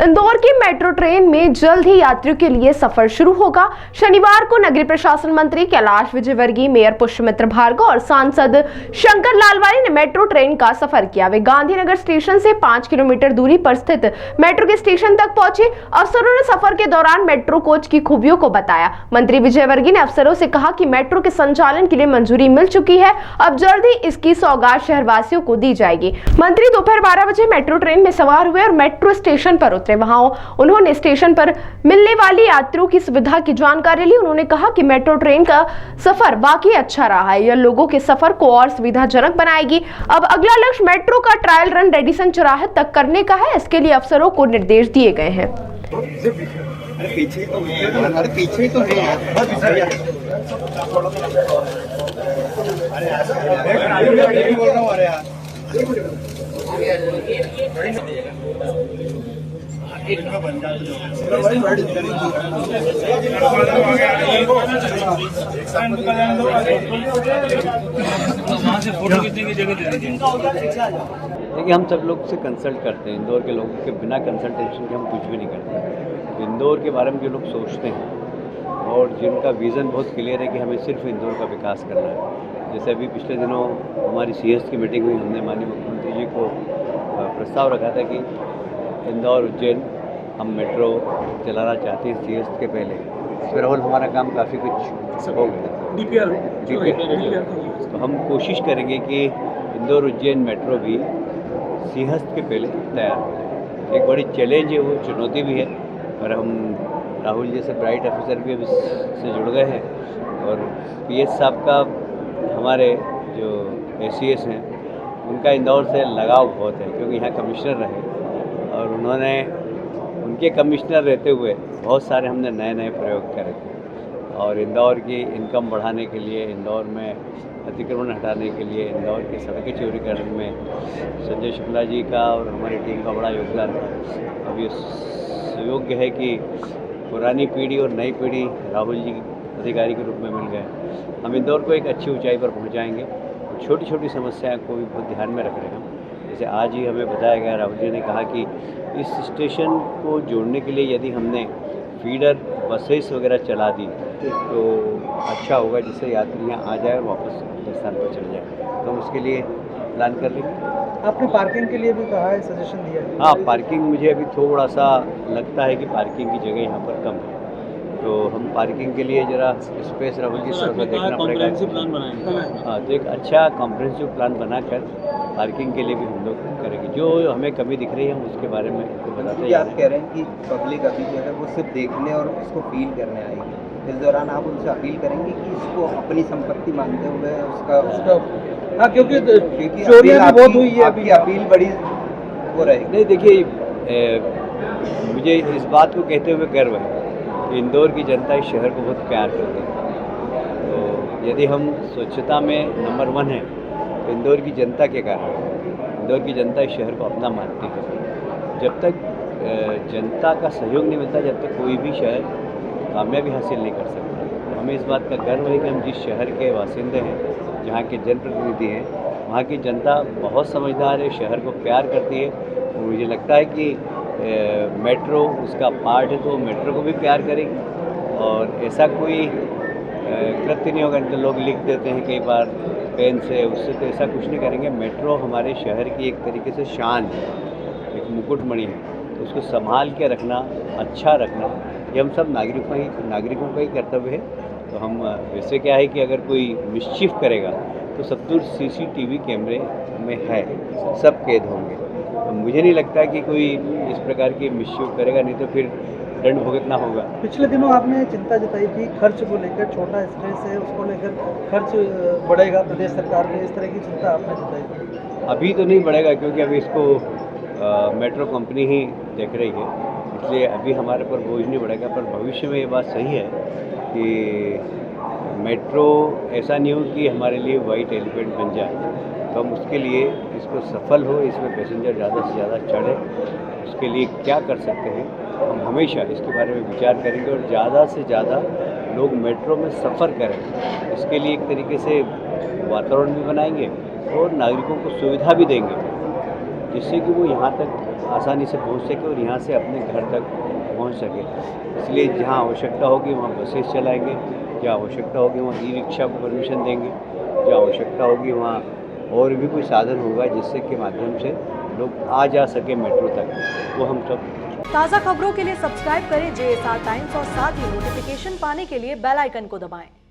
इंदौर की metro train में जल्द ही यात्रियों के लिए सफर शुरू होगा। शनिवार को नगरीय प्रशासन मंत्री कैलाश विजयवर्गीय, मेयर पुष्यमित्र भार्गव और सांसद शंकर लालवानी ने मेट्रो ट्रेन का सफर किया। वे गांधीनगर स्टेशन से 5 किलोमीटर दूरी पर स्थित मेट्रो के स्टेशन तक पहुंचे। अफसरों ने सफर के दौरान मेट्रो कोच की खूबियों को बताया। मंत्री विजयवर्गीय ने अफसरों से कहा कि मेट्रो के संचालन के लिए मंजूरी मिल चुकी है, अब जल्द ही इसकी सौगात शहरवासियों को दी जाएगी। मंत्री दोपहर 12 बजे मेट्रो ट्रेन में सवार हुए और मेट्रो स्टेशन पर उतरे। वहां उन्होंने स्टेशन पर मिलने वाली यात्रियों की सुविधा की जानकारी ली। उन्होंने कहा कि मेट्रो ट्रेन का सफर वाकई अच्छा रहा है, यह लोगों के सफर को और सुविधाजनक बनाएगी। अब अगला लक्ष्य मेट्रो का ट्रायल रन रेडिसन चौराहे तक करने का है। इसके लिए अफसरों को निर्देश दिए गए हैं। पीछे तो देखिए, हम सब लोग से कंसल्ट करते हैं। इंदौर के लोगों के बिना कंसल्टेशन के हम कुछ भी नहीं करते। इंदौर के बारे में जो लोग सोचते हैं और जिनका विज़न बहुत क्लियर है कि हमें सिर्फ इंदौर का विकास करना है। जैसे अभी पिछले दिनों हमारी CS की मीटिंग हुई, हमने माननीय मुख्यमंत्री जी को प्रस्ताव रखा था कि इंदौर उज्जैन हम मेट्रो चलाना चाहते हैं CS के पहले। फिर हमारा काम काफ़ी कुछ हो गया, DPR। तो हम कोशिश करेंगे कि इंदौर उज्जैन मेट्रो भी सिंहस्थ के पहले तैयार हो जाए। एक बड़ी चैलेंज है, वो चुनौती भी है, और हम राहुल जैसे ब्राइट ऑफिसर भी अब इससे जुड़ गए हैं। और PS साहब का, हमारे जो ACS हैं, उनका इंदौर से लगाव बहुत है, क्योंकि यहाँ कमिश्नर रहे और उन्होंने उनके कमिश्नर रहते हुए बहुत सारे हमने नए नए प्रयोग करे थे। और इंदौर की इनकम बढ़ाने के लिए, इंदौर में अतिक्रमण हटाने के लिए, इंदौर की सड़कें चौड़ीकरण में संजय शुक्ला जी का और हमारी टीम का बड़ा योगदान था। अब ये सुयोग्य है कि पुरानी पीढ़ी और नई पीढ़ी राहुल जी अधिकारी के रूप में मिल गए। हम इंदौर को एक अच्छी ऊंचाई पर पहुंचाएंगे। छोटी छोटी समस्याओं को भी बहुत ध्यान में रख रहे हैं हम। जैसे आज ही हमें बताया गया, राहुल जी ने कहा कि इस स्टेशन को जोड़ने के लिए यदि हमने फीडर बसेस वगैरह चला दी तो अच्छा होगा, जिससे यात्री यहाँ आ जाए और वापस अपने स्थान पर चले जाए। तो हम उसके लिए प्लान कर लेंगे। आपने पार्किंग के लिए भी कहा है, सजेशन दिया है? हाँ, पार्किंग मुझे अभी थोड़ा सा लगता है कि पार्किंग की जगह यहाँ पर कम है, तो हम पार्किंग के लिए ज़रा स्पेस राहुल की तरफ से देखना पड़ेगा। हाँ, तो एक अच्छा कॉम्प्रिहेंसिव प्लान बनाकर पार्किंग के लिए भी हम लोग करेंगे। जो हमें कमी दिख रही है हम उसके बारे में बताते हैं। आप कह रहे हैं कि पब्लिक अभी जो है वो सिर्फ देखने और उसको फील करने आएगी, इस दौरान आप उनसे अपील करेंगे कि इसको अपनी संपत्ति मानते हुए उसका हाँ, क्योंकि चोरियां भी बहुत हुई है, आपकी अपील बड़ी वो रहेगी। नहीं, देखिए, मुझे इस बात को कहते हुए गर्व है कि इंदौर की जनता इस शहर को बहुत प्यार करती है। तो यदि हम स्वच्छता में नंबर 1 है तो इंदौर की जनता के कारण। इंदौर की जनता इस शहर को अपना मानती है। जब तक जनता का सहयोग नहीं मिलता, जब तक कोई भी शहर कामयाबी हासिल नहीं कर सकता। तो हमें इस बात का गर्व है कि हम जिस शहर के वासिंदे हैं, जहाँ के जनप्रतिनिधि हैं, वहाँ की जनता बहुत समझदार है, शहर को प्यार करती है। और मुझे लगता है कि मेट्रो उसका पार्ट है, तो मेट्रो को भी प्यार करेगी। और ऐसा कोई कृत्य नहीं होगा। तो लोग लिख देते हैं कई बार पेन से, उससे तो ऐसा कुछ नहीं करेंगे। मेट्रो हमारे शहर की एक तरीके से शान है, एक मुकुटमणि है, तो उसको संभाल के रखना, अच्छा रखना, ये हम सब नागरिकों का ही कर्तव्य है। तो हम वैसे क्या है कि अगर कोई मिस्चीफ करेगा तो सब दूर CCTV कैमरे में है, सब कैद होंगे। तो मुझे नहीं लगता कि कोई इस प्रकार की मिस्चीफ करेगा, नहीं तो फिर दंड भुगतना होगा। पिछले दिनों आपने चिंता जताई थी खर्च को लेकर, छोटा स्ट्रेस है उसको लेकर खर्च बढ़ेगा प्रदेश सरकार में, इस तरह की चिंता आपने जताई थी। अभी तो नहीं बढ़ेगा, क्योंकि अभी इसको मेट्रो कंपनी ही देख रही है, इसलिए अभी हमारे पर बोझ नहीं बढ़ेगा। पर भविष्य में ये बात सही है कि मेट्रो ऐसा नहीं हो कि हमारे लिए वाइट एलिफेंट बन जाए। तो हम उसके लिए इसको सफल हो, इसमें पैसेंजर ज़्यादा से ज़्यादा चढ़े, उसके लिए क्या कर सकते हैं हम हमेशा इसके बारे में विचार करेंगे और ज़्यादा से ज़्यादा लोग मेट्रो में सफ़र करें। इसके लिए एक तरीके से वातावरण भी बनाएंगे और नागरिकों को सुविधा भी देंगे, जिससे कि वो यहाँ तक आसानी से पहुंच सके और यहाँ से अपने घर तक पहुंच सके। इसलिए जहाँ आवश्यकता होगी वहाँ बसेस चलाएंगे, जहाँ आवश्यकता होगी वहाँ ई रिक्शा को परमिशन देंगे, जहाँ आवश्यकता होगी वहाँ और भी कोई साधन होगा जिससे के माध्यम से लोग आ जा सके मेट्रो तक, वो हम सब। ताज़ा खबरों के लिए सब्सक्राइब करें JSR टाइम्स और साथ ही नोटिफिकेशन पाने के लिए बेल आइकन को दबाएं।